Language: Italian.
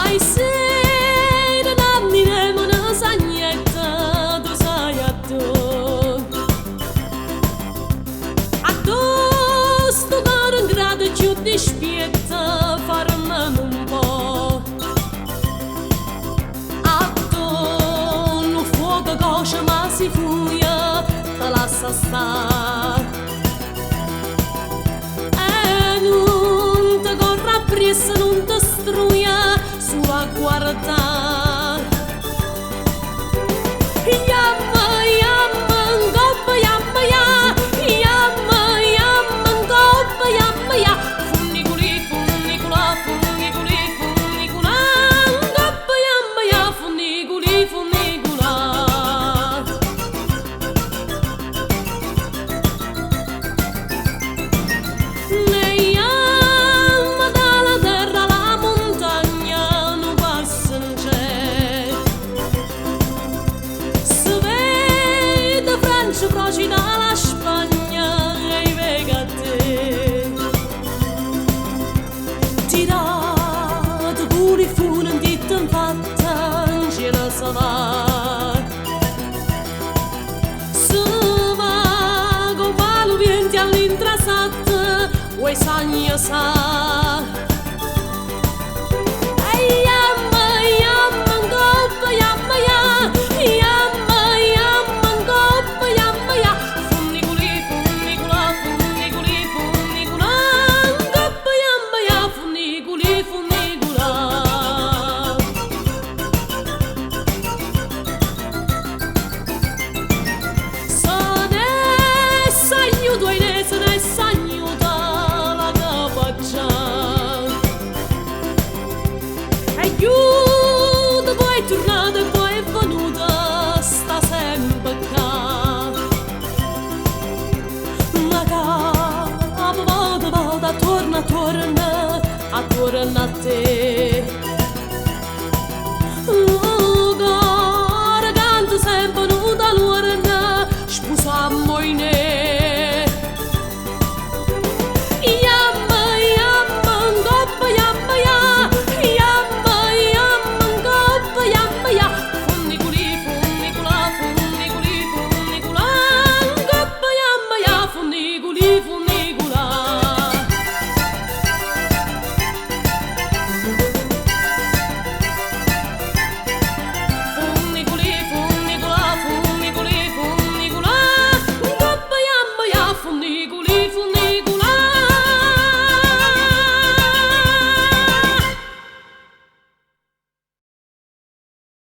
Ai sei da nanni ne mona sagnetta tu sai a sto caro in grado più di spietta farmami un po' un fuoco cosce ma si fuia te lascia sta e non te corra appresso non te struia su a guardare Yamma, yamma, ngoppa, yamma, ya Yamma, yamma, ngoppa, yamma, ya Funniculi, funnicula, funniculi, funnicula Ngoppa, yamma, ya Funniculi, funnicula Ne yamma dalla terra la montagna non passa in c'è Francia procida la Spagna e i vegate tirato pure funo in ditta in fatta in cielo se va con palo vienti all'intrasat uè sagna sa yamma yamma ngoppa yamma ya Yamma yamma ngoppa yamma ya Funniculi funnicula funniculi funnicula Ngoppa yamma ya Funniculi funnicula Sane sagnuto e ne sagnuta la capaccia Aiuto poi è tornata e poi è venuta sta sempre qua La capa vada torna attorno a te Cara canta sempre nuda l'orna sposammo in